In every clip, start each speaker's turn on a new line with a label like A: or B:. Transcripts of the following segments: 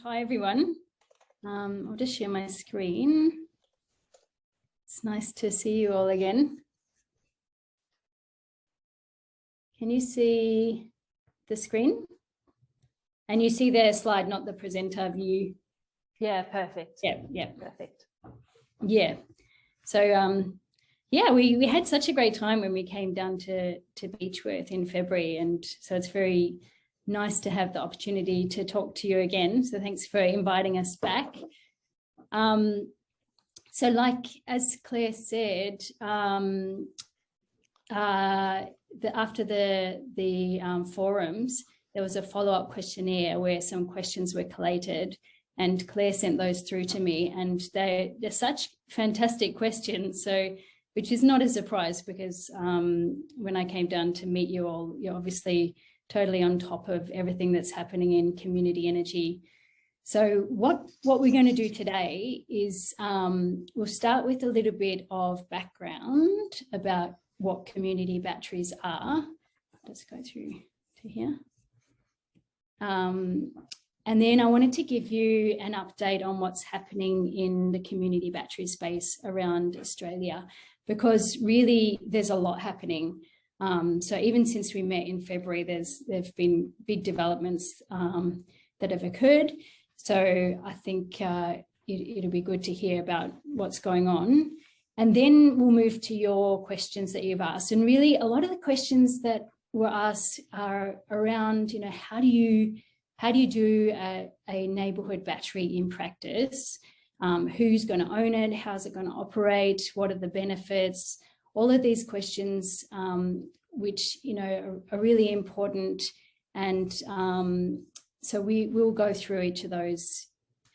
A: Hi everyone. I'll just share my screen. It's nice to see you all again. Can you see the screen? And you see the slide, not the presenter view.
B: Yeah, perfect.
A: Yeah,
B: Perfect.
A: Yeah. So yeah, we had such a great time when we came down to Beechworth in February, and so it's very nice to have the opportunity to talk to you again. So thanks for inviting us back. So like as Claire said, after the forums, there was a follow-up questionnaire where some questions were collated, and Claire sent those through to me, and they're such fantastic questions. So, which is not a surprise because when I came down to meet you all, you're obviously totally on top of everything that's happening in community energy. So what we're going to do today is we'll start with a little bit of background about what community batteries are. Let's go through to here. And then I wanted to give you an update on what's happening in the community battery space around Australia, because really there's a lot happening. So even since we met in February, there've been big developments that have occurred. So I think it'll be good to hear about what's going on. And then we'll move to your questions that you've asked. And really a lot of the questions that were asked are around, you know, how do you do a neighbourhood battery in practice? Who's going to own it? How's it going to operate? What are the benefits? All of these questions, which, you know, are really important. And so we will go through each of those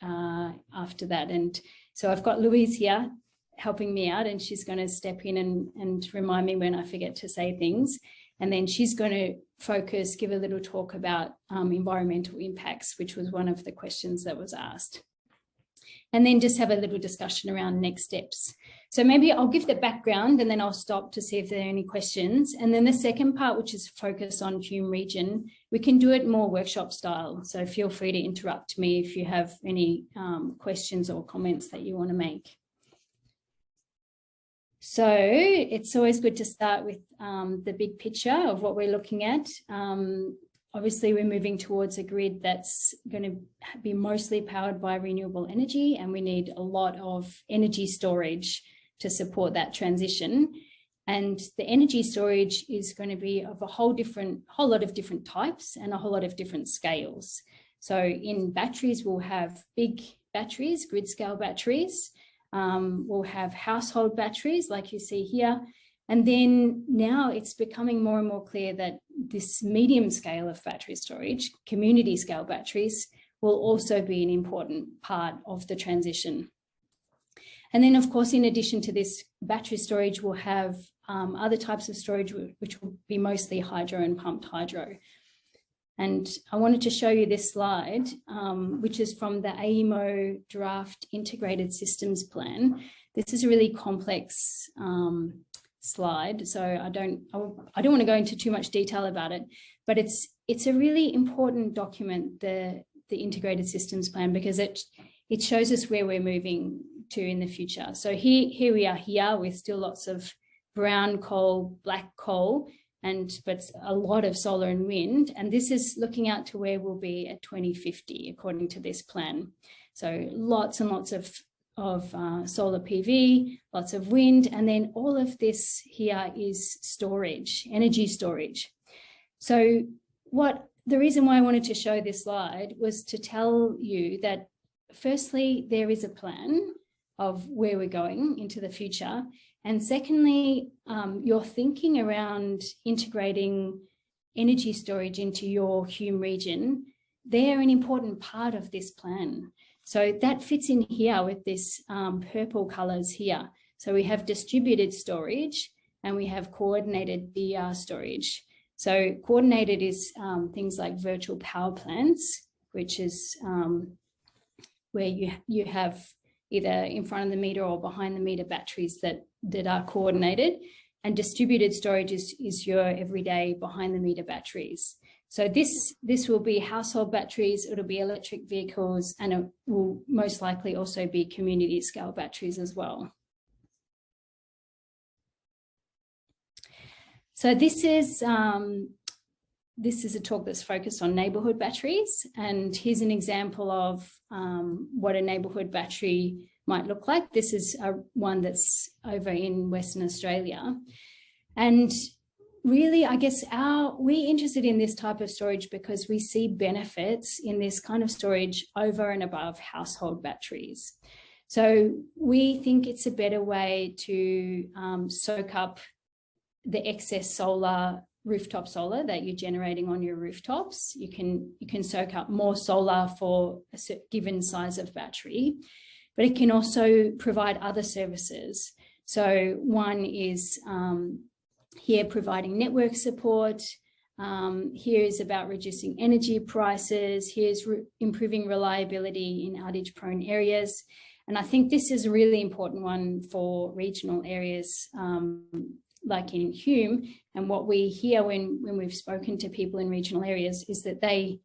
A: after that. And so I've got Louise here helping me out, and she's going to step in and remind me when I forget to say things. And then she's going to give a little talk about environmental impacts, which was one of the questions that was asked. And then just have a little discussion around next steps. So maybe I'll give the background and then I'll stop to see if there are any questions. And then the second part, which is focus on HUME region, we can do it more workshop style. So feel free to interrupt me if you have any questions or comments that you want to make. So it's always good to start with the big picture of what we're looking at. Obviously, we're moving towards a grid that's going to be mostly powered by renewable energy, and we need a lot of energy storage to support that transition. And the energy storage is going to be of a whole lot of different types and a whole lot of different scales. So in batteries, we'll have big batteries, grid scale batteries. We'll have household batteries like you see here. And then now it's becoming more and more clear that this medium scale of battery storage, community scale batteries, will also be an important part of the transition. And then, of course, in addition to this battery storage, we'll have other types of storage, which will be mostly hydro and pumped hydro. And I wanted to show you this slide, which is from the AEMO draft integrated systems plan. This is a really complex slide, so I don't want to go into too much detail about it, but it's a really important document, the integrated systems plan, because it shows us where we're moving to in the future. So here we are here with still lots of brown coal, black coal, but a lot of solar and wind, and this is looking out to where we'll be at 2050 according to this plan. So lots and lots of solar PV, lots of wind, and then all of this here is storage, energy storage. So the reason why I wanted to show this slide was to tell you that firstly, there is a plan of where we're going into the future. And secondly, your thinking around integrating energy storage into your HUME region, they're an important part of this plan. So that fits in here with this purple colours here. So we have distributed storage and we have coordinated BR storage. So coordinated is things like virtual power plants, which is where you have either in front of the meter or behind the meter batteries that are coordinated. And distributed storage is your everyday behind the meter batteries. So this will be household batteries, it'll be electric vehicles, and it will most likely also be community scale batteries as well. So this is a talk that's focused on neighbourhood batteries, and here's an example of what a neighbourhood battery might look like. This is one that's over in Western Australia. And really, I guess we're interested in this type of storage because we see benefits in this kind of storage over and above household batteries. So we think it's a better way to soak up the excess rooftop solar that you're generating on your rooftops. You can soak up more solar for a given size of battery, but it can also provide other services. So one is here providing network support. Here is about reducing energy prices. Here's improving reliability in outage prone areas. And I think this is a really important one for regional areas like in HUME. And what we hear when we've spoken to people in regional areas is that they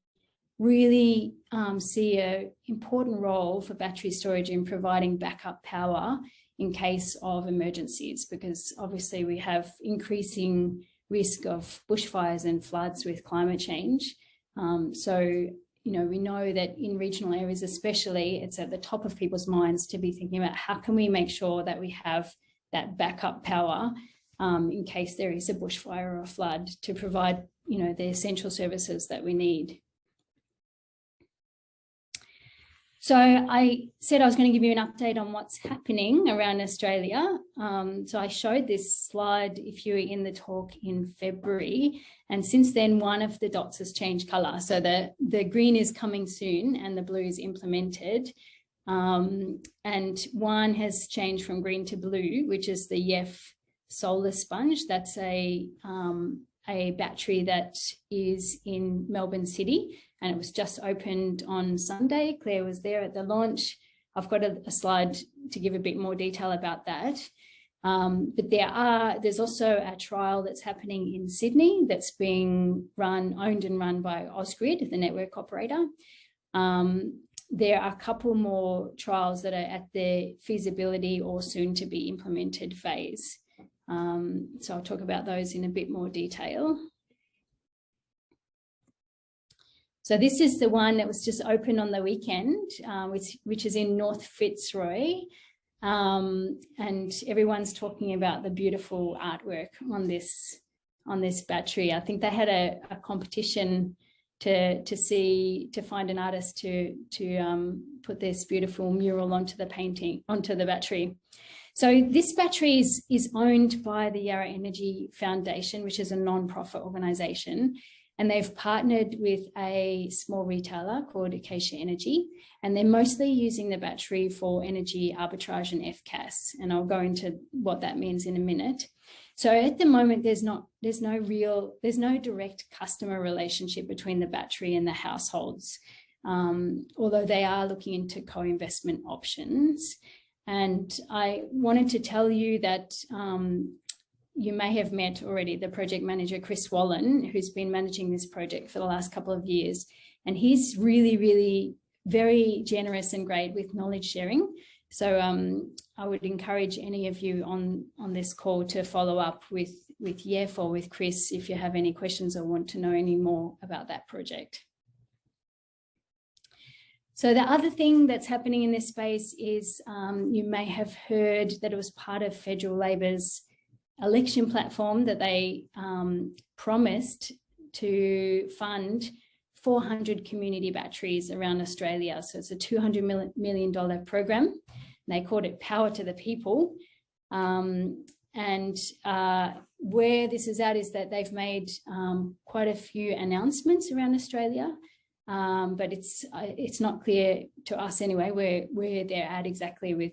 A: really see an important role for battery storage in providing backup power in case of emergencies, because obviously we have increasing risk of bushfires and floods with climate change. So, you know, we know that in regional areas especially, it's at the top of people's minds to be thinking about how can we make sure that we have that backup power in case there is a bushfire or a flood, to provide, you know, the essential services that we need. So I said I was going to give you an update on what's happening around Australia. So I showed this slide if you were in the talk in February, and since then one of the dots has changed colour. So the green is coming soon and the blue is implemented. And one has changed from green to blue, which is the YEF solar sponge. That's a battery that is in Melbourne City, and it was just opened on Sunday. Claire was there at the launch. I've got a slide to give a bit more detail about that. But there's also a trial that's happening in Sydney that's being owned and run by Ausgrid, the network operator. There are a couple more trials that are at the feasibility or soon to be implemented phase. So I'll talk about those in a bit more detail. So this is the one that was just opened on the weekend, which is in North Fitzroy. And everyone's talking about the beautiful artwork on this battery. I think they had a competition to find an artist to put this beautiful mural onto the battery. So this battery is owned by the Yarra Energy Foundation, which is a non-profit organisation, and they've partnered with a small retailer called Acacia Energy, and they're mostly using the battery for energy arbitrage and FCAS, and I'll go into what that means in a minute. So at the moment, there's no direct customer relationship between the battery and the households, although they are looking into co-investment options. And I wanted to tell you that you may have met already the project manager, Chris Wallen, who's been managing this project for the last couple of years. And he's really, really very generous and great with knowledge sharing. So I would encourage any of you on this call to follow up with Yef or with Chris if you have any questions or want to know any more about that project. So the other thing that's happening in this space is you may have heard that it was part of Federal Labor's election platform that they promised to fund 400 community batteries around Australia. So it's a $200 million program. They called it Power to the People. And where this is at is that they've made quite a few announcements around Australia. But it's not clear to us anyway where they're at exactly with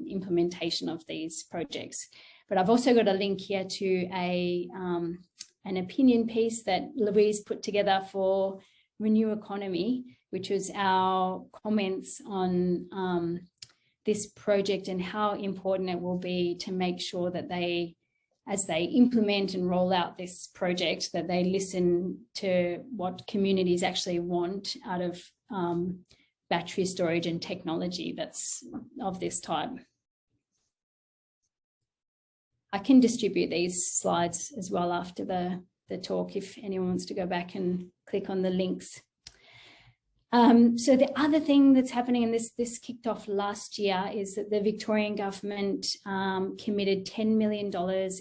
A: implementation of these projects. But I've also got a link here to an opinion piece that Louise put together for Renew Economy, which was our comments on this project and how important it will be to make sure that they as they implement and roll out this project, that they listen to what communities actually want out of battery storage and technology that's of this type. I can distribute these slides as well after the talk if anyone wants to go back and click on the links. So the other thing that's happening, and this kicked off last year, is that the Victorian government committed $10 million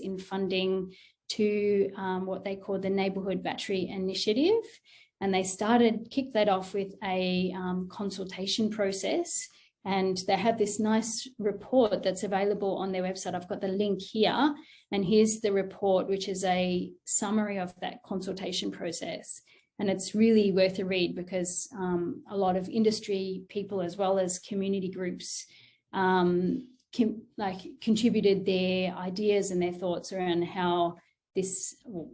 A: in funding to what they call the Neighbourhood Battery Initiative. And they kicked that off with a consultation process. And they have this nice report that's available on their website. I've got the link here. And here's the report, which is a summary of that consultation process. And it's really worth a read because a lot of industry people, as well as community groups, contributed their ideas and their thoughts around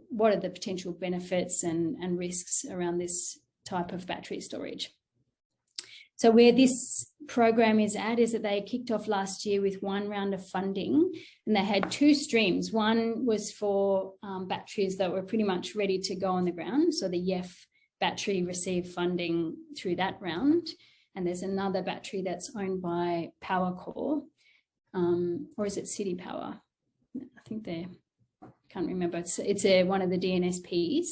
A: what are the potential benefits and risks around this type of battery storage. So where this program is at is that they kicked off last year with one round of funding, and they had two streams. One was for batteries that were pretty much ready to go on the ground. So the YEF battery received funding through that round. And there's another battery that's owned by Powercore, or is it City Power? I think can't remember. It's one of the DNSPs.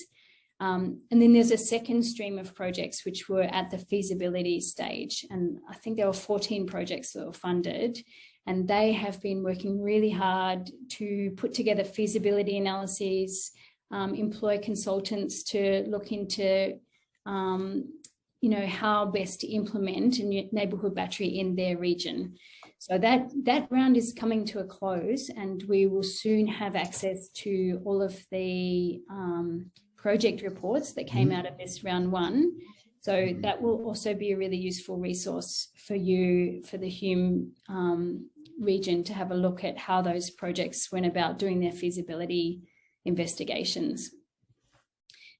A: And then there's a second stream of projects which were at the feasibility stage. And I think there were 14 projects that were funded. And they have been working really hard to put together feasibility analyses, employ consultants to look into, how best to implement a neighbourhood battery in their region. So that round is coming to a close, and we will soon have access to all of the project reports that came out of this round one. So that will also be a really useful resource for you, for the HUME region, to have a look at how those projects went about doing their feasibility investigations.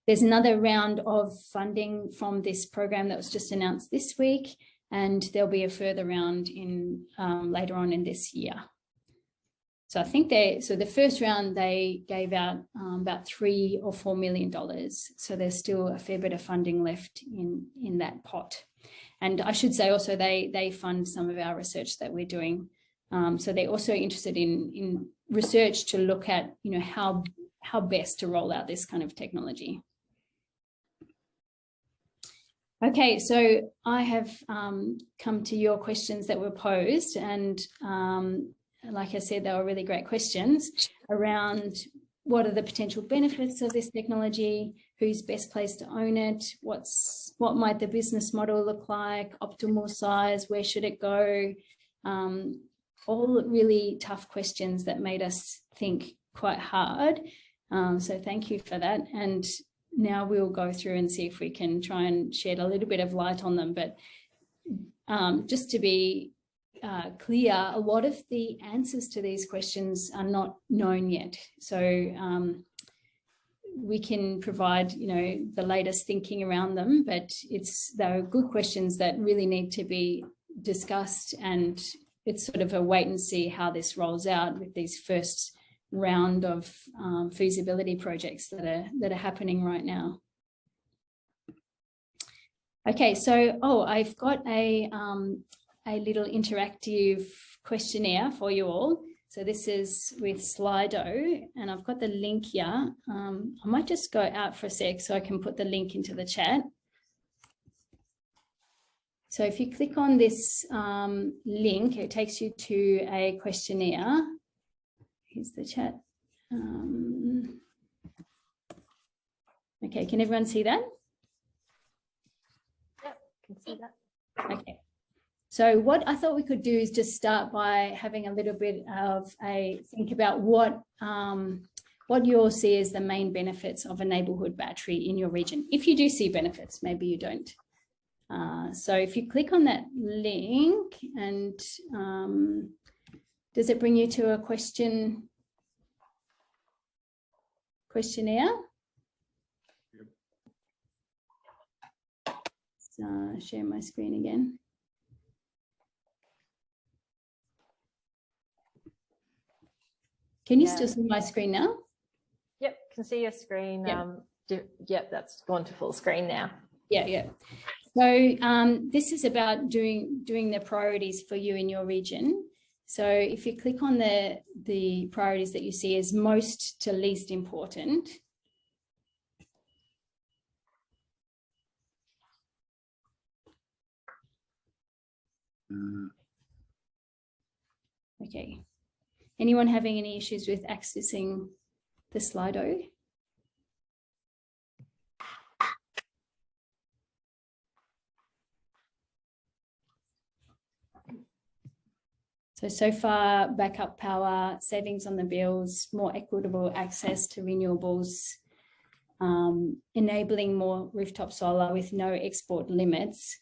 A: There's another round of funding from this program that was just announced this week, and there'll be a further round in later on in this year. So I think the first round they gave out about $3 or $4 million. So there's still a fair bit of funding left in that pot. And I should say also they fund some of our research that we're doing. So they're also interested in research to look at, how best to roll out this kind of technology. Okay, so I have come to your questions that were posed, and like I said, they were really great questions around what are the potential benefits of this technology, who's best placed to own it, what might the business model look like, optimal size, where should it go, all really tough questions that made us think quite hard. So thank you for that. And now we'll go through and see if we can try and shed a little bit of light on them. But just to be clear, a lot of the answers to these questions are not known yet. So we can provide, the latest thinking around them, but they're good questions that really need to be discussed, and it's sort of a wait and see how this rolls out with these first round of feasibility projects that are happening right now. Okay, so I've got a little interactive questionnaire for you all. So this is with Slido, and I've got the link here. I might just go out for a sec so I can put the link into the chat. So if you click on this link, it takes you to a questionnaire. Here's the chat. Okay, can everyone see that?
B: Yep, can see that.
A: Okay. So what I thought we could do is just start by having a little bit of a think about what you all see as the main benefits of a neighbourhood battery in your region. If you do see benefits, maybe you don't. So if you click on that link, and does it bring you to a questionnaire? So share my screen again. Can you still see my screen now?
B: Yep, can see your screen.
A: Yep.
B: Yep, that's gone to full screen now.
A: Yeah. So this is about doing the priorities for you in your region. So if you click on the priorities that you see as most to least important. Okay. Anyone having any issues with accessing the Slido? So far, backup power, savings on the bills, more equitable access to renewables, enabling more rooftop solar with no export limits.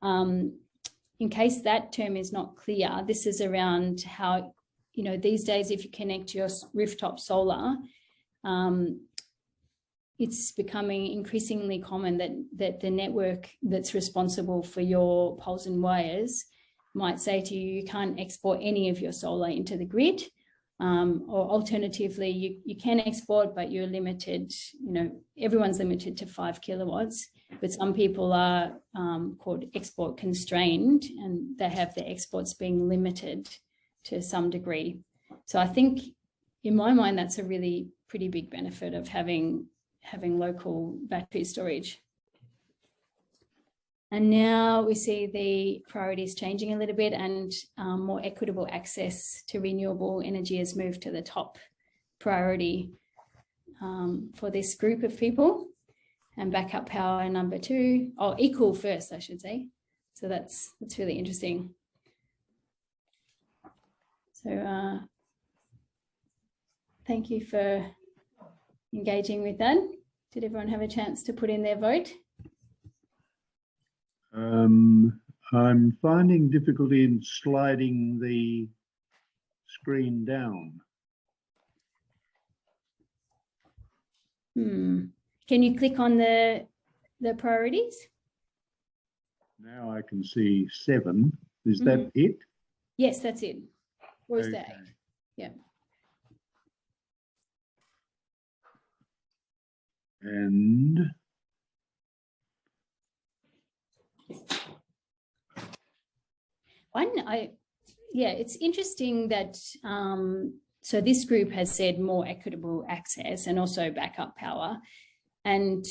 A: In case that term is not clear, this is around how, you know, these days, if you connect your rooftop solar, it's becoming increasingly common that the network that's responsible for your poles and wires might say to you, you can't export any of your solar into the grid, or alternatively, you can export, but you're limited, you know, everyone's limited to 5 kilowatts, but some people are called export constrained, and they have their exports being limited to some degree. So I think in my mind, that's a really pretty big benefit of having local battery storage. And now we see the priorities changing a little bit, and more equitable access to renewable energy has moved to the top priority for this group of people. And backup power number 2, or equal first, I should say. So that's really interesting. So thank you for engaging with that. Did everyone have a chance to put in their vote?
C: I'm finding difficulty in sliding the screen down.
A: Can you click on the priorities?
C: Now I can see 7. Is that it?
A: Yes, that's it. Or is that 8? Yeah.
C: And
A: it's interesting that so this group has said more equitable access and also backup power, and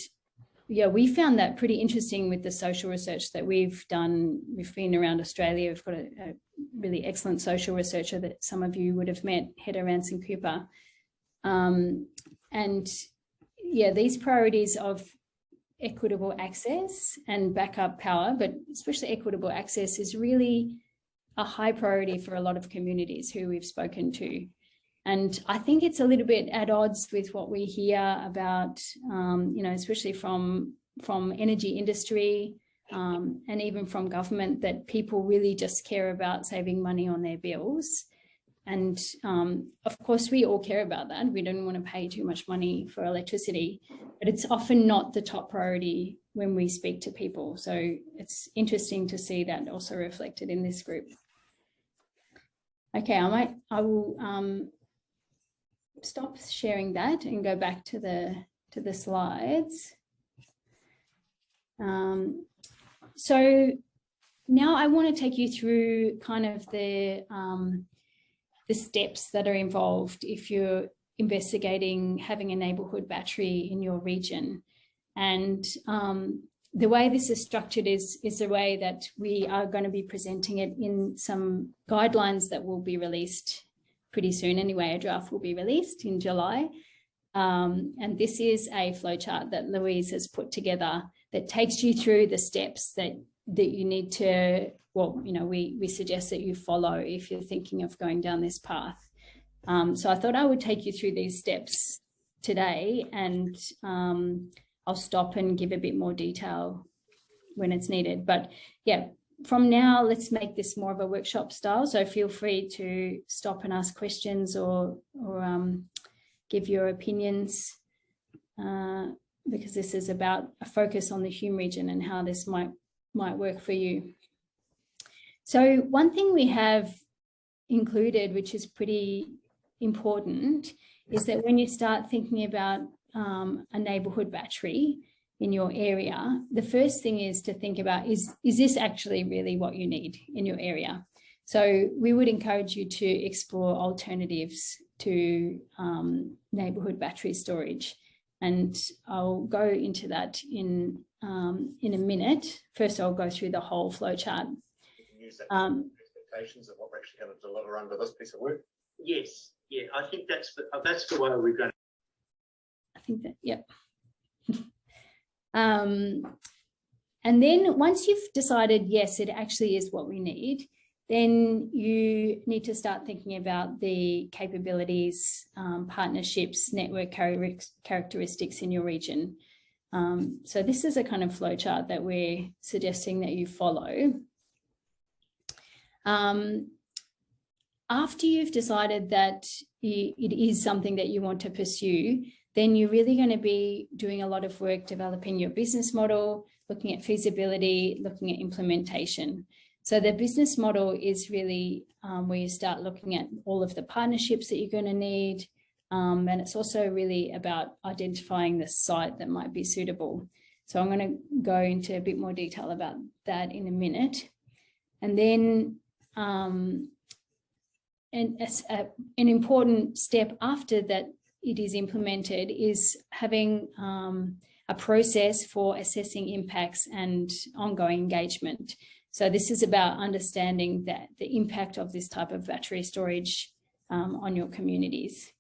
A: yeah, we found that pretty interesting with the social research that we've done. We've been around Australia. We've got a really excellent social researcher that some of you would have met, Hedda Ranson Cooper, and yeah, these priorities of equitable access and backup power, but especially equitable access, is really a high priority for a lot of communities who we've spoken to. And I think it's a little bit at odds with what we hear about, you know, especially from energy industry and even from government, that people really just care about saving money on their bills. And of course, we all care about that. We don't want to pay too much money for electricity, but it's often not the top priority when we speak to people. So it's interesting to see that also reflected in this group. Okay, I will stop sharing that and go back to the slides. So now I want to take you through kind of the steps that are involved if you're investigating having a neighbourhood battery in your region. And the way this is structured is the way that we are going to be presenting it in some guidelines that will be released pretty soon anyway. A draft will be released in July. And this is a flowchart that Louise has put together that takes you through the steps that you need to, well, you know, we suggest that you follow if you're thinking of going down this path. So I thought I would take you through these steps today, and I'll stop and give a bit more detail when it's needed. But yeah, from now, let's make this more of a workshop style. So feel free to stop and ask questions or give your opinions, because this is about a focus on the HUME region and how this might work for you. So one thing we have included, which is pretty important is that when you start thinking about a neighbourhood battery in your area, the first thing is to think about, is this actually really what you need in your area? So we would encourage you to explore alternatives to neighbourhood battery storage. And I'll go into that in a minute. First, I'll go through the whole flowchart.
D: Use that expectations of what we're actually going to deliver under this piece of work.
E: Yes, yeah, I think that's the way we're going.
A: I think that, yep. And then once you've decided, yes, it actually is what we need, then you need to start thinking about the capabilities, partnerships, network characteristics in your region. So this is a kind of flowchart that we're suggesting that you follow. After you've decided that it is something that you want to pursue, then you're really going to be doing a lot of work developing your business model, looking at feasibility, looking at implementation. So the business model is really where you start looking at all of the partnerships that you're going to need. And it's also really about identifying the site that might be suitable. So I'm going to go into a bit more detail about that in a minute. And then an important step after that it is implemented is having a process for assessing impacts and ongoing engagement. So this is about understanding that the impact of this type of battery storage on your communities.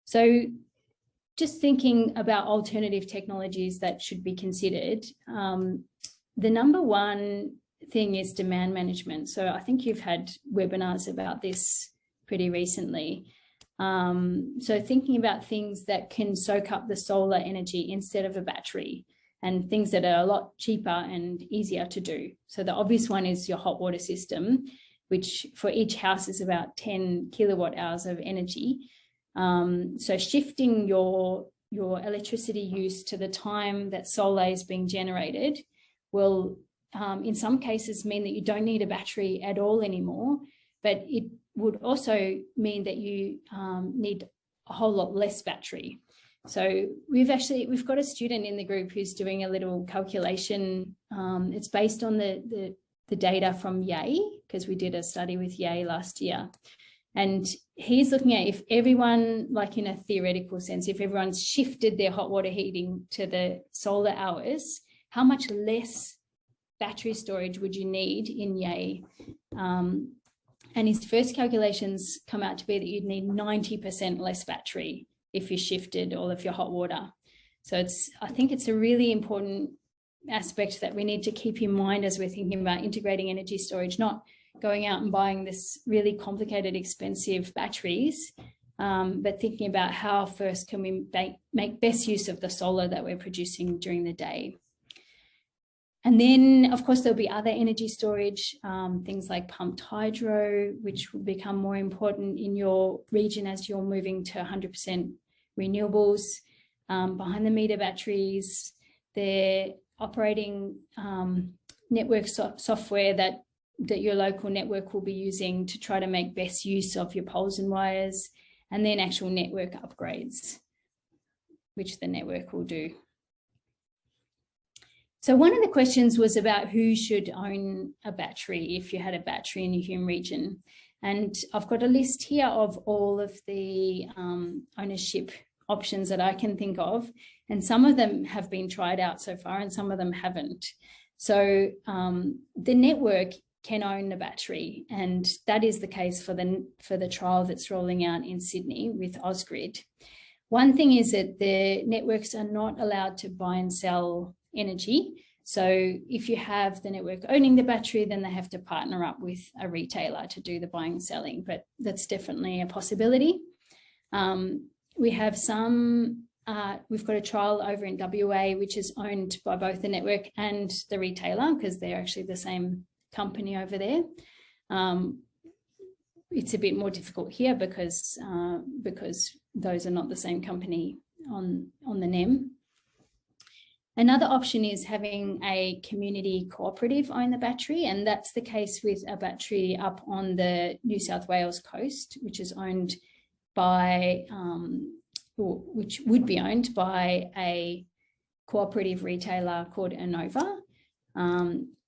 A: So just thinking about alternative technologies that should be considered, the number one thing is demand management. So I think you've had webinars about this pretty recently. So thinking about things that can soak up the solar energy instead of a battery, and things that are a lot cheaper and easier to do. So the obvious one is your hot water system, which for each house is about 10 kilowatt hours of energy. So shifting your electricity use to the time that solar is being generated will, in some cases, mean that you don't need a battery at all anymore, but it would also mean that you need a whole lot less battery. So we've got a student in the group who's doing a little calculation. It's based on the data from Yay, because we did a study with Yay last year. And he's looking at if everyone, like in a theoretical sense, if everyone's shifted their hot water heating to the solar hours, how much less battery storage would you need in Yay? And his first calculations come out to be that you'd need 90% less battery if you shifted all of your hot water. So I think it's a really important aspect that we need to keep in mind as we're thinking about integrating energy storage, not going out and buying this really complicated, expensive batteries, but thinking about how first can we make best use of the solar that we're producing during the day. And then, of course, there'll be other energy storage, things like pumped hydro, which will become more important in your region as you're moving to 100% renewables, behind the meter batteries, they're operating network software that your local network will be using to try to make best use of your poles and wires, and then actual network upgrades, which the network will do. So one of the questions was about who should own a battery if you had a battery in your HUME region. And I've got a list here of all of the ownership options that I can think of. And some of them have been tried out so far and some of them haven't. So the network can own the battery, and that is the case for the trial that's rolling out in Sydney with Ausgrid. One thing is that the networks are not allowed to buy and sell energy. So if you have the network owning the battery, then they have to partner up with a retailer to do the buying and selling, but that's definitely a possibility. We have we've got a trial over in WA, which is owned by both the network and the retailer, because they're actually the same company over there. It's a bit more difficult here because those are not the same company on the NEM. Another option is having a community cooperative own the battery, and that's the case with a battery up on the New South Wales coast, which is owned by, which would be owned by a cooperative retailer called Enova.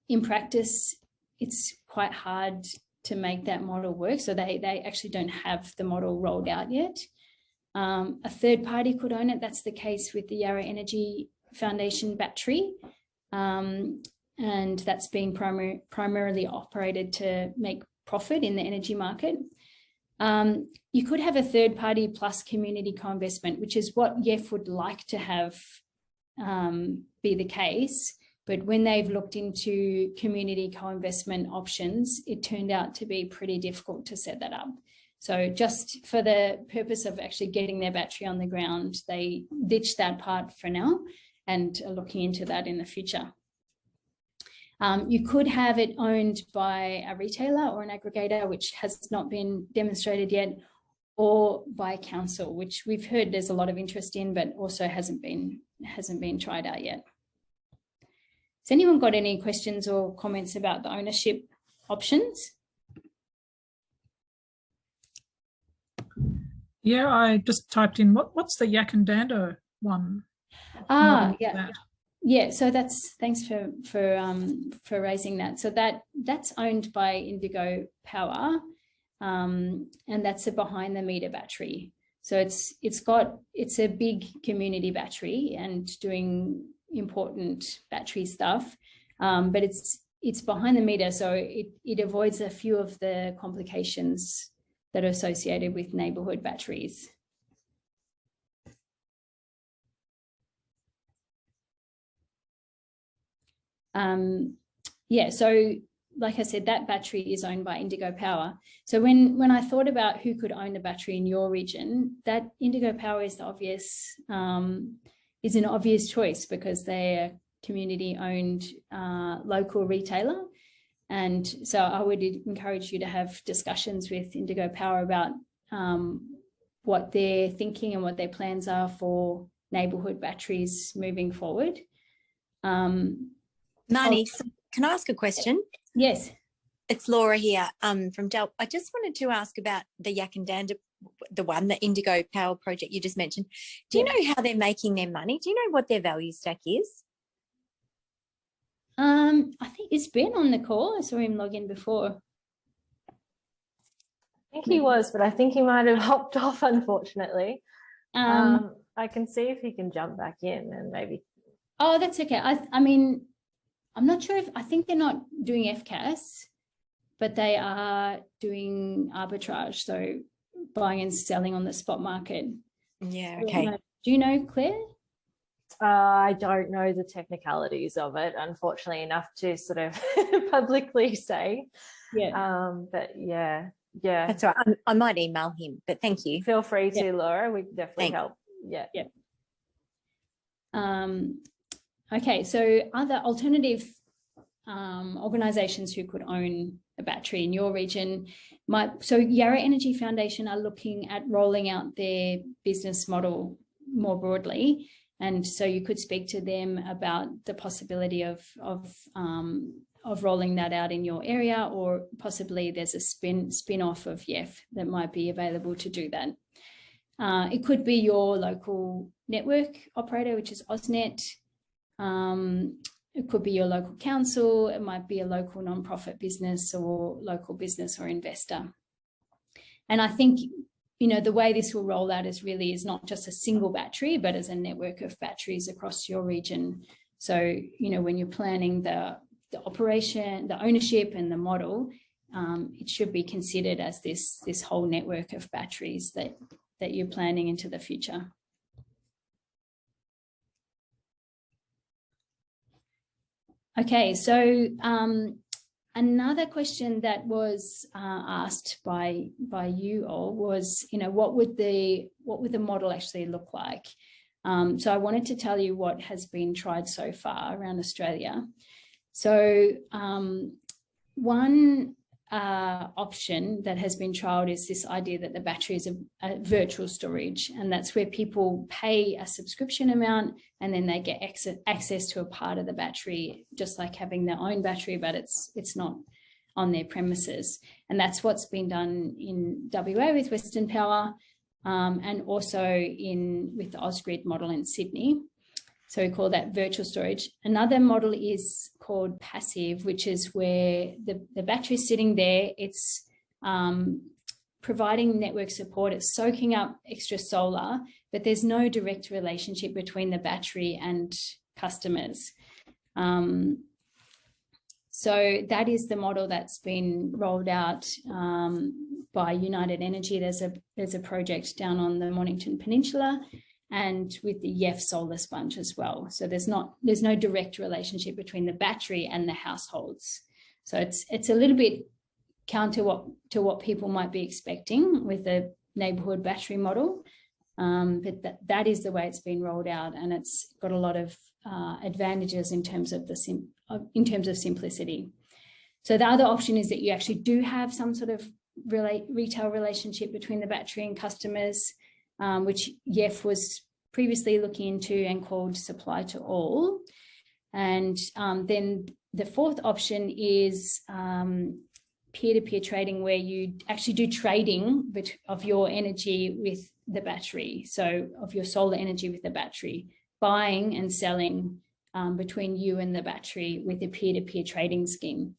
A: In practice, it's quite hard to make that model work, so they actually don't have the model rolled out yet. A third party could own it. That's the case with the Yarra Energy Foundation battery, and that's being primarily operated to make profit in the energy market. You could have a third party plus community co-investment, which is what YEF would like to have be the case. But when they've looked into community co-investment options, it turned out to be pretty difficult to set that up. So just for the purpose of actually getting their battery on the ground, they ditched that part for now and are looking into that in the future. You could have it owned by a retailer or an aggregator, which has not been demonstrated yet, or by council, which we've heard there's a lot of interest in, but also hasn't been tried out yet. Has anyone got any questions or comments about the ownership options?
F: Yeah, I just typed in what's the Yakandanda one?
A: Yeah. So thanks for raising that. So that's owned by Indigo Power, and that's a behind the meter battery. So it's a big community battery and doing important battery stuff, but it's behind the meter, so it avoids a few of the complications that are associated with neighbourhood batteries. Yeah, so like I said, that battery is owned by Indigo Power. So when I thought about who could own the battery in your region, that Indigo Power is an obvious choice because they're a community-owned local retailer. And so I would encourage you to have discussions with Indigo Power about what they're thinking and what their plans are for neighbourhood batteries moving forward.
G: Marnie, so can I ask a question?
A: Yes.
G: It's Laura here from DELWP. I just wanted to ask about the Yakandanda, the Indigo Power project you just mentioned. Do you know how they're making their money? Do you know what their value stack is?
A: I think it's Ben on the call. I saw him log in before.
B: I think he was, but I think he might have hopped off, unfortunately. I can see if he can jump back in and maybe.
A: Oh, that's okay. I mean, I'm not sure I think they're not doing FCAS, but they are doing arbitrage, so buying and selling on the spot market.
G: Yeah, okay.
A: Do you know, Claire?
B: I don't know the technicalities of it, unfortunately, enough to sort of publicly say.
A: Yeah.
B: But yeah.
G: That's all right. I might email him, but thank you.
B: Feel free to, Laura. We definitely
G: Thanks.
B: help. Yeah.
A: Okay, so other alternative organisations who could own a battery in your region so Yarra Energy Foundation are looking at rolling out their business model more broadly, and so you could speak to them about the possibility of rolling that out in your area, or possibly there's a spin-off of YEF that might be available to do that. It could be your local network operator, which is AusNet. It could be your local council. It might be a local non-profit business or local business or investor. And I think, the way this will roll out is not just a single battery, but as a network of batteries across your region. So, when you're planning the operation, the ownership and the model, it should be considered as this whole network of batteries that you're planning into the future. Okay, so another question that was asked by you all was, what would the model actually look like? So I wanted to tell you what has been tried so far around Australia. So one option that has been trialled is this idea that the battery is a virtual storage, and that's where people pay a subscription amount and then they get access to a part of the battery, just like having their own battery, but it's not on their premises. And that's what's been done in WA with Western Power, and also with the Ausgrid model in Sydney. So we call that virtual storage. Another model is called passive, which is where the battery is sitting there. It's providing network support. It's soaking up extra solar, but there's no direct relationship between the battery and customers. So that is the model that's been rolled out by United Energy. There's a project down on the Mornington Peninsula, and with the YEF solar sponge as well. So there's no direct relationship between the battery and the households. So it's a little bit counter to what people might be expecting with the neighbourhood battery model, but that is the way it's been rolled out, and it's got a lot of advantages in terms of simplicity. So the other option is that you actually do have some sort of retail relationship between the battery and customers, which YEF was previously looking into and called supply to all. And then the fourth option is peer-to-peer trading, where you actually do trading of your energy with the battery. So of your solar energy with the battery, buying and selling between you and the battery with a peer-to-peer trading scheme.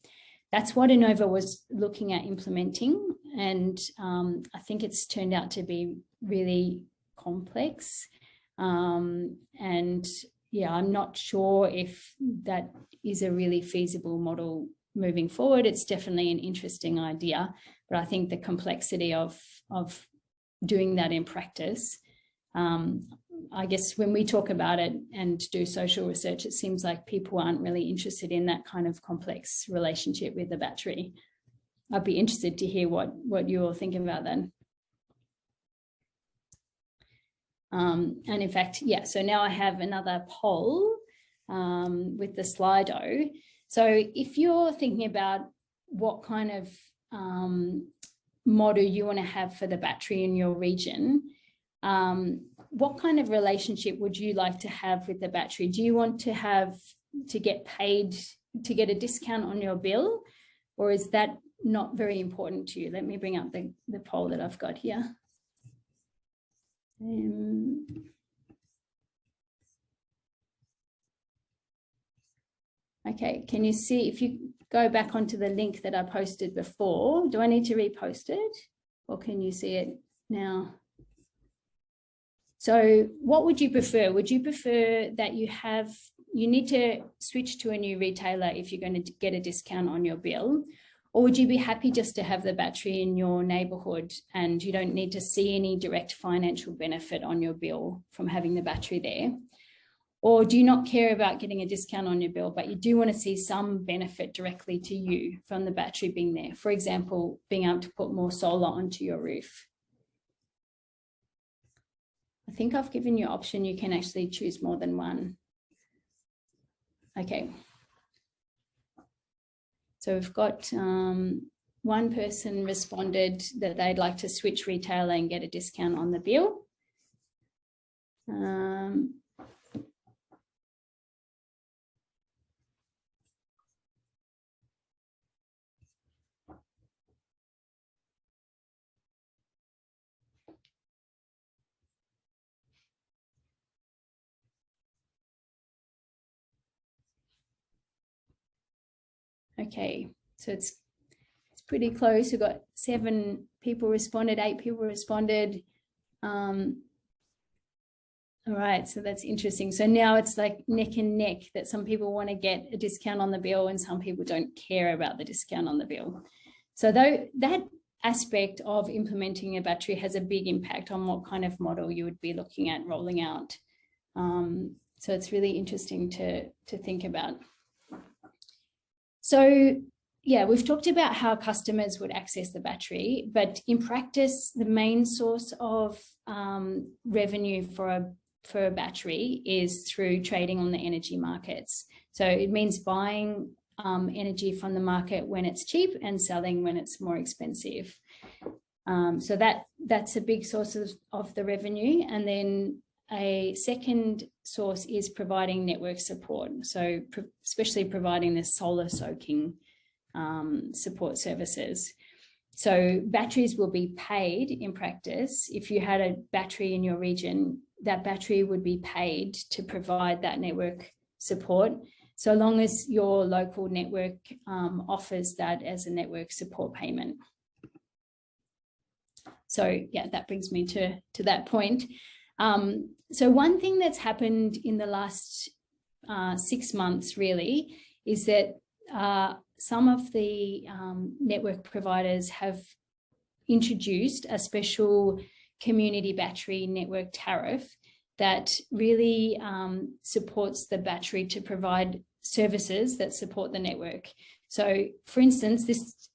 A: That's what Enova was looking at implementing, and I think it's turned out to be really complex. And yeah, I'm not sure if that is a really feasible model moving forward. It's definitely an interesting idea, but I think the complexity of doing that in practice, I guess when we talk about it and do social research, it seems like people aren't really interested in that kind of complex relationship with the battery. I'd be interested to hear what you all think about that. And in fact, yeah, so now I have another poll with the Slido. So if you're thinking about what kind of model you want to have for the battery in your region, what kind of relationship would you like to have with the battery? Do you want to get paid to get a discount on your bill, or is that not very important to you? Let me bring up the poll that I've got here. Okay, can you see, if you go back onto the link that I posted before, do I need to repost it, or can you see it now? So what would you prefer? Would you prefer that you need to switch to a new retailer if you're going to get a discount on your bill? Or would you be happy just to have the battery in your neighbourhood and you don't need to see any direct financial benefit on your bill from having the battery there? Or do you not care about getting a discount on your bill, but you do want to see some benefit directly to you from the battery being there? For example, being able to put more solar onto your roof. I think I've given you an option. You can actually choose more than one. Okay. So we've got one person responded that they'd like to switch retailer and get a discount on the bill. Okay, so it's pretty close. We've got 7 people responded, 8 people responded. All right, so that's interesting. So now it's like neck and neck, that some people want to get a discount on the bill and some people don't care about the discount on the bill. So though that aspect of implementing a battery has a big impact on what kind of model you would be looking at rolling out. So it's really interesting to think about. So yeah, we've talked about how customers would access the battery, but in practice, the main source of revenue for a battery is through trading on the energy markets. So it means buying energy from the market when it's cheap and selling when it's more expensive. So that's a big source of the revenue. And then a second source is providing network support. So especially providing the solar soaking support services. So batteries will be paid in practice. If you had a battery in your region, that battery would be paid to provide that network support, so long as your local network offers that as a network support payment. So yeah, that brings me to that point. So one thing that's happened in the last 6 months really is that some of the network providers have introduced a special community battery network tariff that really supports the battery to provide services that support the network. So for instance,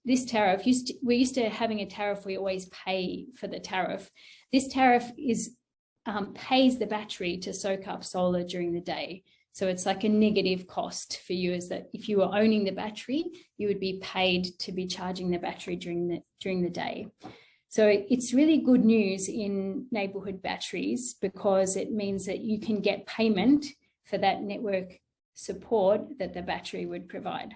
A: this tariff, we're used to having a tariff, we always pay for the tariff. This tariff is pays the battery to soak up solar during the day. So it's like a negative cost for you, is that if you were owning the battery, you would be paid to be charging the battery during the day. So it's really good news in neighbourhood batteries, because it means that you can get payment for that network support that the battery would provide.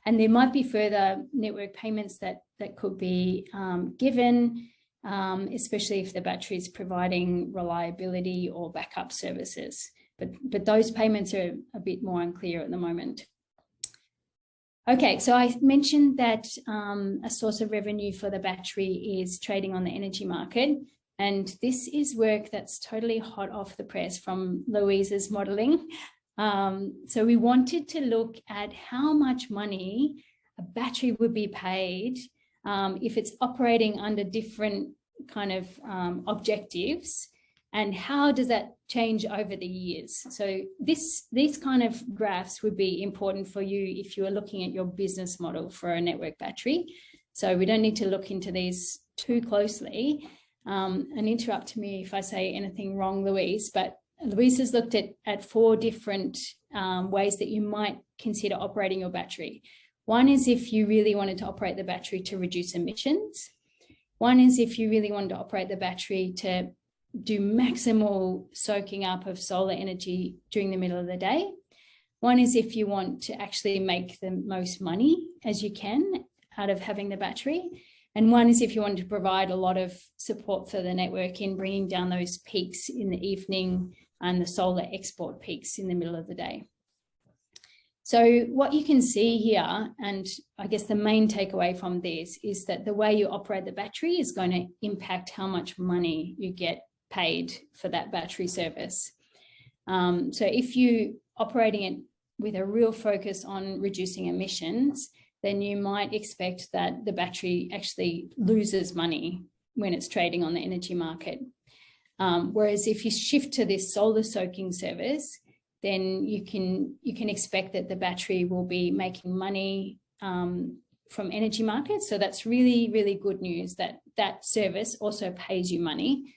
A: And there might be further network payments that could be given, especially if the battery is providing reliability or backup services. But those payments are a bit more unclear at the moment. Okay, so I mentioned that a source of revenue for the battery is trading on the energy market. And this is work that's totally hot off the press from Louise's modelling. So we wanted to look at how much money a battery would be paid if it's operating under different kind of objectives, and how does that change over the years. So these kind of graphs would be important for you if you are looking at your business model for a network battery. So we don't need to look into these too closely, and interrupt me if I say anything wrong, Louise, but Louise has looked at 4 different ways that you might consider operating your battery. One is if you really wanted to operate the battery to reduce emissions. One is if you really wanted to operate the battery to do maximal soaking up of solar energy during the middle of the day. One is if you want to actually make the most money as you can out of having the battery. And one is if you want to provide a lot of support for the network in bringing down those peaks in the evening and the solar export peaks in the middle of the day. So what you can see here, and I guess the main takeaway from this, is that the way you operate the battery is going to impact how much money you get paid for that battery service. So if you're operating it with a real focus on reducing emissions, then you might expect that the battery actually loses money when it's trading on the energy market. Whereas if you shift to this solar soaking service, then you can expect that the battery will be making money from energy markets. So that's really, really good news, that that service also pays you money.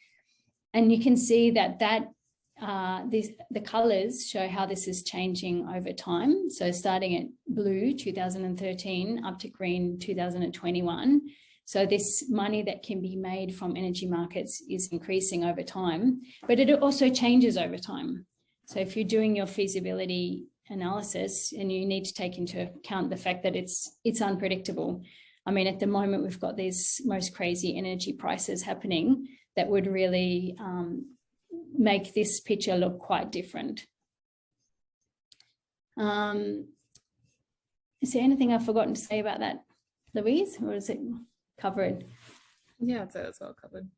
A: And you can see that the colours show how this is changing over time. So starting at blue 2013 up to green 2021. So this money that can be made from energy markets is increasing over time, but it also changes over time. So if you're doing your feasibility analysis, and you need to take into account the fact that it's unpredictable. I mean, at the moment, we've got these most crazy energy prices happening that would really make this picture look quite different. Is there anything I've forgotten to say about that, Louise, or is it covered?
H: Yeah, I'd say that's well covered.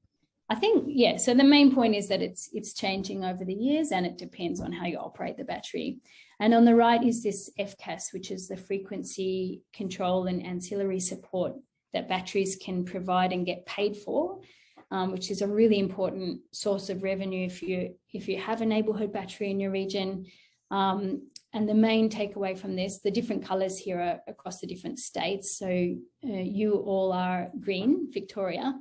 A: I think, yeah, so the main point is that it's changing over the years, and it depends on how you operate the battery. And on the right is this FCAS, which is the frequency control and ancillary support that batteries can provide and get paid for, which is a really important source of revenue if you have a neighbourhood battery in your region. And the main takeaway from this, the different colours here are across the different states. So you all are green, Victoria.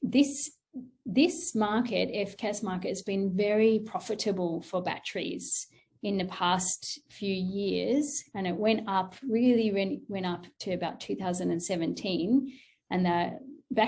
A: This market, FCAS market, has been very profitable for batteries in the past few years, and it went up, really went up to about 2017. And the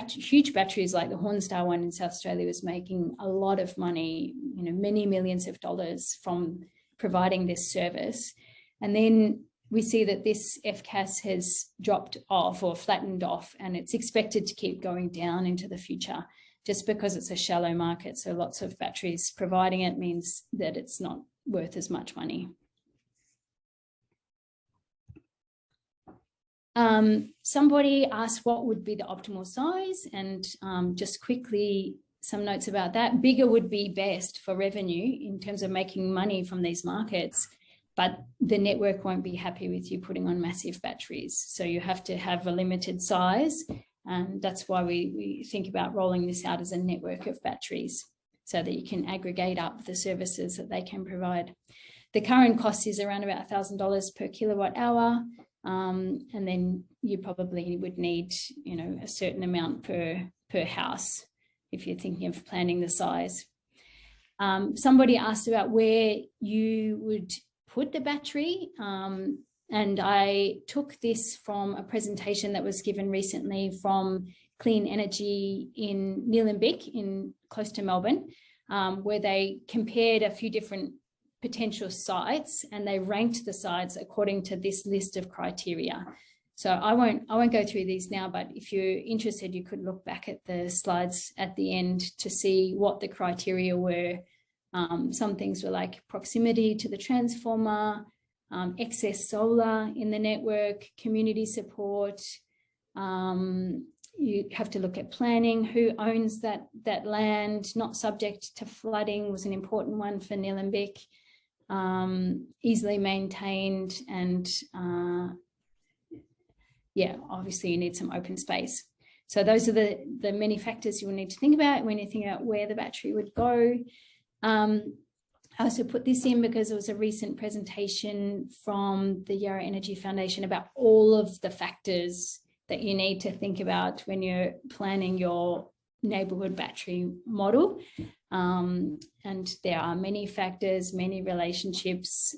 A: huge batteries like the Hornstar one in South Australia was making a lot of money, many millions of dollars from providing this service. And then we see that this FCAS has dropped off or flattened off, and it's expected to keep going down into the future just because it's a shallow market. So lots of batteries providing it means that it's not worth as much money. Somebody asked what would be the optimal size, and just quickly some notes about that. Bigger would be best for revenue in terms of making money from these markets, but the network won't be happy with you putting on massive batteries. So you have to have a limited size, and that's why we think about rolling this out as a network of batteries so that you can aggregate up the services that they can provide. The current cost is around about $1,000 per kilowatt hour. And then you probably would need, a certain amount per house if you're thinking of planning the size. Somebody asked about where you would put the battery. And I took this from a presentation that was given recently from Clean Energy in Neighbourhood-scale close to Melbourne, where they compared a few different potential sites and they ranked the sites according to this list of criteria. So I won't go through these now, but if you're interested, you could look back at the slides at the end to see what the criteria were. Some things were like proximity to the transformer, excess solar in the network, community support. You have to look at planning, who owns that land, not subject to flooding was an important one for Neighbourhood-scale. Easily maintained, and obviously you need some open space. So those are the many factors you will need to think about when you think about where the battery would go. I also put this in because there was a recent presentation from the Yarra Energy Foundation about all of the factors that you need to think about when you're planning your neighbourhood battery model. And there are many factors, many relationships.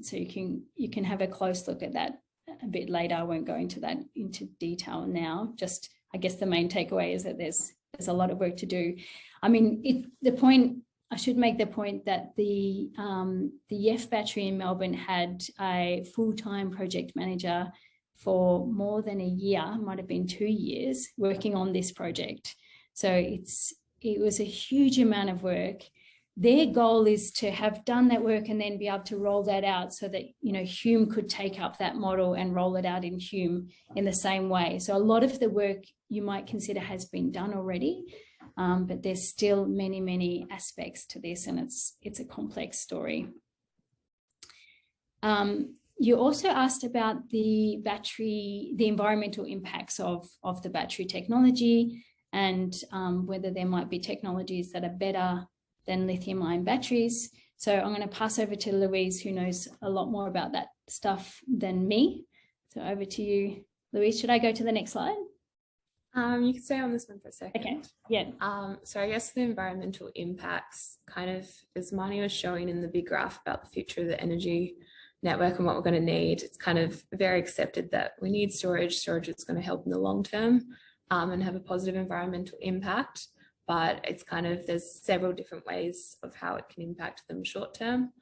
A: So you can have a close look at that a bit later. I won't go into that into detail now. Just, I guess the main takeaway is that there's a lot of work to do. I mean, I should make the point that the YEF battery in Melbourne had a full-time project manager for more than a year, might have been 2 years, working on this project. So it was a huge amount of work. Their goal is to have done that work and then be able to roll that out so that, HUME could take up that model and roll it out in HUME in the same way. So a lot of the work you might consider has been done already, but there's still many, many aspects to this, and it's a complex story. You also asked about the environmental impacts of the battery technology, and whether there might be technologies that are better than lithium-ion batteries. So I'm going to pass over to Louise, who knows a lot more about that stuff than me. So over to you, Louise. Should I go to the next slide?
H: You can stay on this one for a second.
A: Okay, yeah.
H: So I guess the environmental impacts, kind of, as Marnie was showing in the big graph about the future of the energy network and what we're going to need, it's kind of very accepted that we need storage. Storage is going to help in the long term and have a positive environmental impact. But it's kind of, there's several different ways of how it can impact them short term.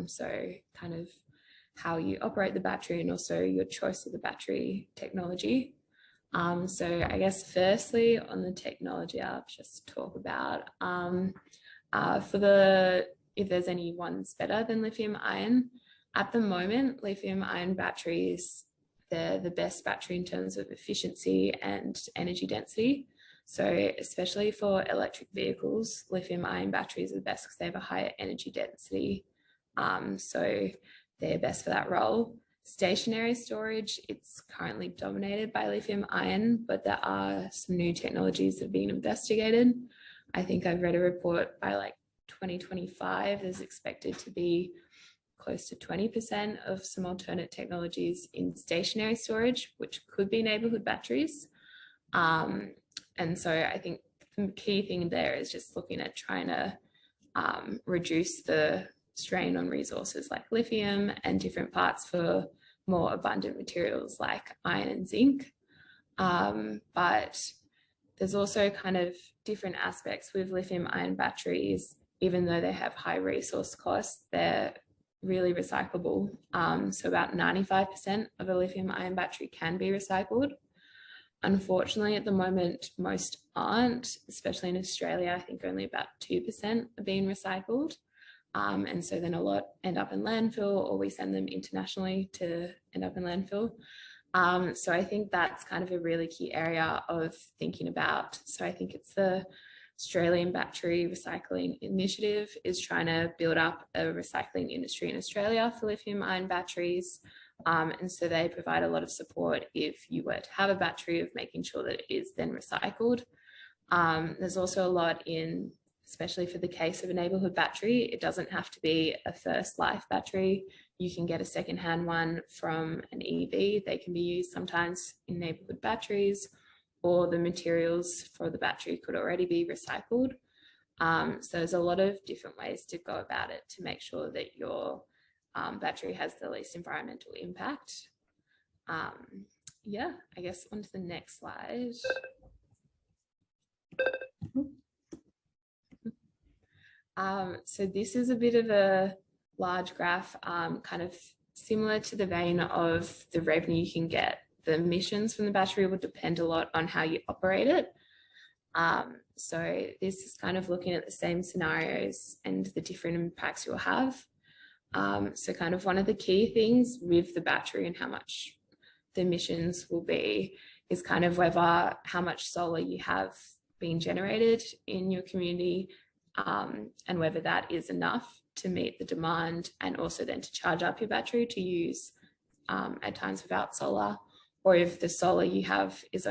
H: So kind of how you operate the battery and also your choice of the battery technology. So I guess firstly on the technology, I'll just talk about if there's any ones better than lithium ion. At the moment, lithium ion batteries, they're the best battery in terms of efficiency and energy density. So especially for electric vehicles, lithium ion batteries are the best because they have a higher energy density. So they're best for that role. Stationary storage, it's currently dominated by lithium ion, but there are some new technologies that are being investigated. I think I've read a report by like 2025, there's expected to be close to 20% of some alternate technologies in stationary storage, which could be neighbourhood batteries. And so I think the key thing there is just looking at trying to reduce the strain on resources like lithium and different parts for more abundant materials like iron and zinc. But there's also kind of different aspects with lithium ion batteries. Even though they have high resource costs, they're really recyclable. So about 95% of a lithium ion battery can be recycled. Unfortunately, at the moment, most aren't, especially in Australia. I think only about 2% are being recycled. And so then a lot end up in landfill, or we send them internationally to end up in landfill. So I think that's kind of a really key area of thinking about. So I think it's the Australian Battery Recycling Initiative is trying to build up a recycling industry in Australia for lithium ion batteries. And so they provide a lot of support if you were to have a battery, of making sure that it is then recycled. There's also a lot in, especially for the case of a neighbourhood battery, it doesn't have to be a first life battery. You can get a secondhand one from an EV. They can be used sometimes in neighbourhood batteries, or the materials for the battery could already be recycled. So there's a lot of different ways to go about it to make sure that your battery has the least environmental impact. Yeah, I guess on to the next slide. So this is a bit of a large graph, kind of similar to the vein of the revenue you can get. The emissions from the battery will depend a lot on how you operate it. So this is kind of looking at the same scenarios and the different impacts you'll have. So kind of one of the key things with the battery and how much the emissions will be is kind of whether how much solar you have being generated in your community, and whether that is enough to meet the demand, and also then to charge up your battery to use at times without solar, or if the solar you have is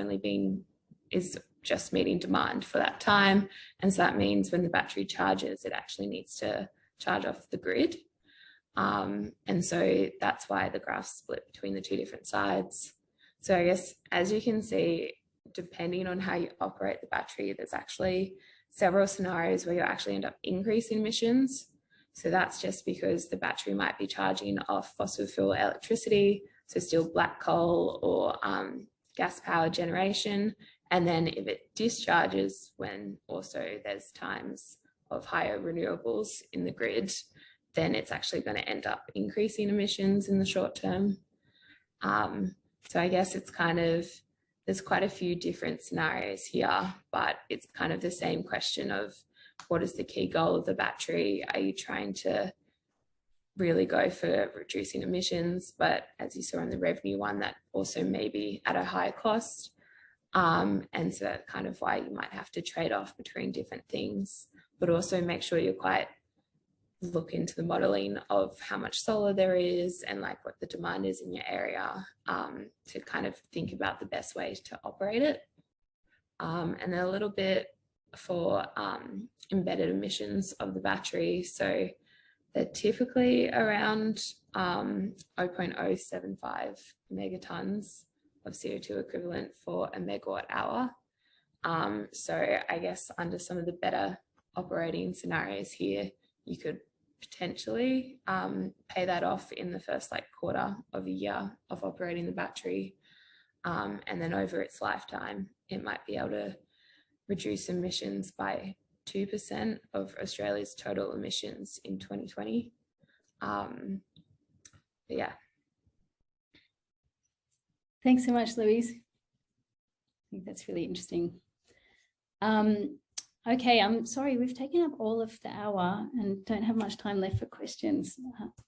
H: just meeting demand for that time. And so that means when the battery charges, it actually needs to charge off the grid. And so that's why the graph's split between the two different sides. So I guess, as you can see, depending on how you operate the battery, there's actually several scenarios where you actually end up increasing emissions. So that's just because the battery might be charging off fossil fuel electricity, so still black coal or gas power generation. And then if it discharges, when also there's times of higher renewables in the grid, then it's actually going to end up increasing emissions in the short term. So I guess it's kind of, there's quite a few different scenarios here, but it's kind of the same question of what is the key goal of the battery? Are you trying to really go for reducing emissions? But as you saw in the revenue one, that also may be at a higher cost. And so that's kind of why you might have to trade off between different things, but also make sure you're quite look into the modeling of how much solar there is and like what the demand is in your area, to kind of think about the best way to operate it. And then a little bit for embedded emissions of the battery. So they're typically around 0.075 megatons of CO2 equivalent for a megawatt hour. So I guess under some of the better operating scenarios here, you could potentially pay that off in the first quarter of a year of operating the battery. And then over its lifetime, it might be able to reduce emissions by 2% of Australia's total emissions in 2020. But yeah.
A: Thanks so much, Louise. I think that's really interesting. Okay, I'm sorry, we've taken up all of the hour and don't have much time left for questions.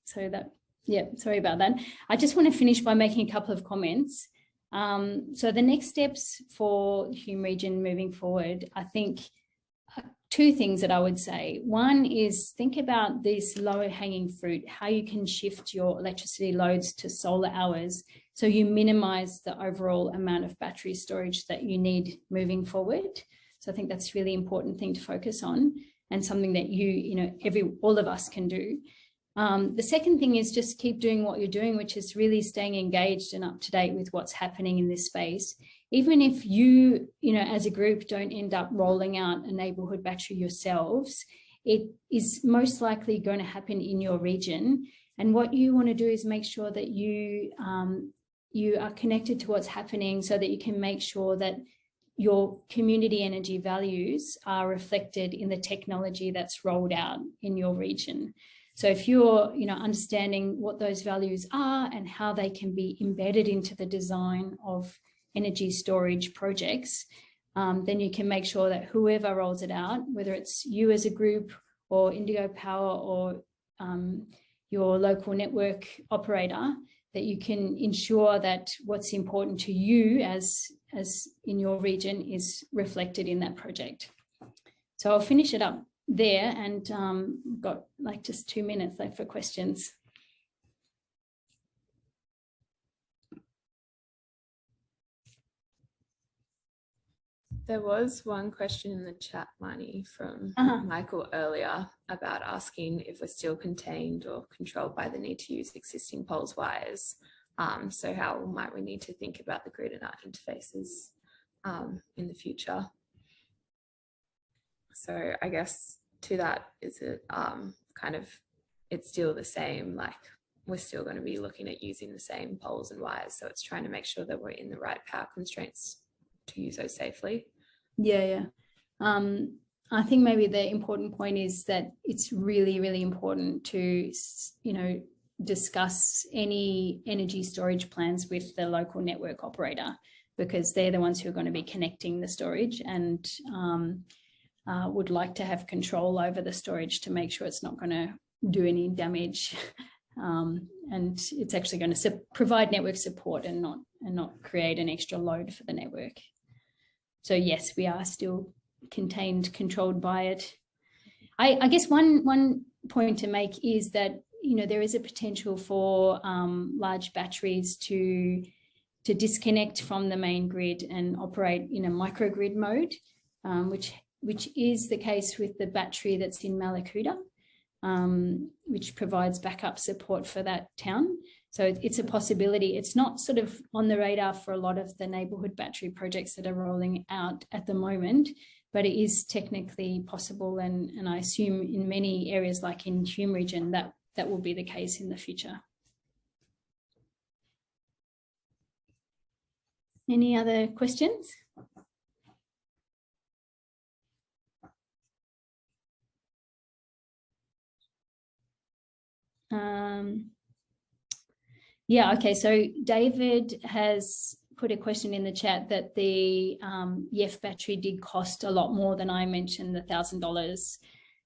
A: So that, yeah, sorry about that. I just want to finish by making a couple of comments. So the next steps for Hume region moving forward, I think two things that I would say. One is think about this lower hanging fruit, how you can shift your electricity loads to solar hours so you minimize the overall amount of battery storage that you need moving forward. So I think that's a really important thing to focus on, and something that all of us can do. The second thing is just keep doing what you're doing, which is really staying engaged and up to date with what's happening in this space. Even if you as a group don't end up rolling out a neighbourhood battery yourselves, it is most likely going to happen in your region. And what you want to do is make sure that you are connected to what's happening so that you can make sure that your community energy values are reflected in the technology that's rolled out in your region. So if you're, understanding what those values are and how they can be embedded into the design of energy storage projects, then you can make sure that whoever rolls it out, whether it's you as a group or Indigo Power or your local network operator, that you can ensure that what's important to you as in your region is reflected in that project. So I'll finish it up there, and got like just 2 minutes left for questions.
H: There was one question in the chat, Marnie, from Michael earlier about asking if we're still contained or controlled by the need to use existing poles wires. So how might we need to think about the grid and our interfaces in the future? So I guess to that, is it it's still the same, like we're still going to be looking at using the same poles and wires. So it's trying to make sure that we're in the right power constraints to use those safely.
A: Yeah. I think maybe the important point is that it's really, really important to, discuss any energy storage plans with the local network operator, because they're the ones who are going to be connecting the storage and would like to have control over the storage to make sure it's not going to do any damage. And it's actually going to provide network support and not create an extra load for the network. So yes, we are still contained, controlled by it. I guess one point to make is that, there is a potential for large batteries to disconnect from the main grid and operate in a microgrid mode, which is the case with the battery that's in Malakuta, which provides backup support for that town. So it's a possibility. It's not sort of on the radar for a lot of the neighbourhood battery projects that are rolling out at the moment, but it is technically possible. And I assume in many areas like in HUME region, that will be the case in the future. Any other questions? Yeah, okay, so David has put a question in the chat that the YEF battery did cost a lot more than I mentioned, the $1,000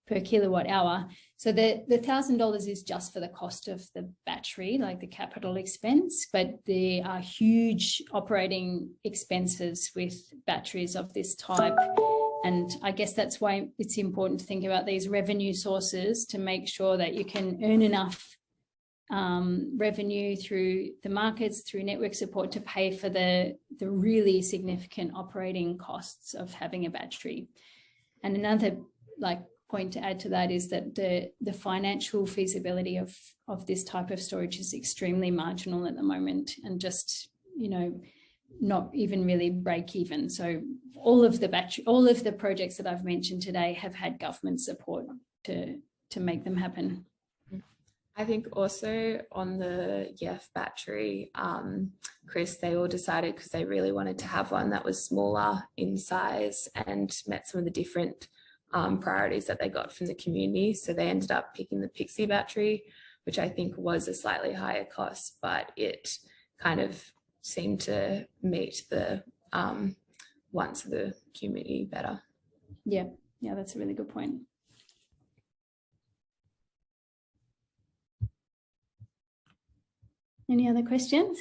A: per kilowatt hour. So the $1,000 is just for the cost of the battery, like the capital expense, but there are huge operating expenses with batteries of this type. And I guess that's why it's important to think about these revenue sources to make sure that you can earn enough revenue through the markets, through network support, to pay for the really significant operating costs of having a battery. And another point to add to that is that the financial feasibility of this type of storage is extremely marginal at the moment, and just not even really break even. So all of the projects that I've mentioned today have had government support to make them happen.
H: I think also on the YEF battery, Chris, they all decided, because they really wanted to have one that was smaller in size and met some of the different priorities that they got from the community. So they ended up picking the Pixie battery, which I think was a slightly higher cost, but it kind of seemed to meet the wants of the community better.
A: Yeah, that's a really good point. Any other questions?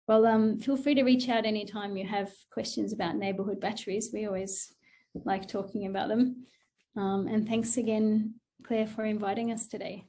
A: Well, feel free to reach out anytime you have questions about neighbourhood batteries. We always like talking about them. And thanks again, Claire, for inviting us today.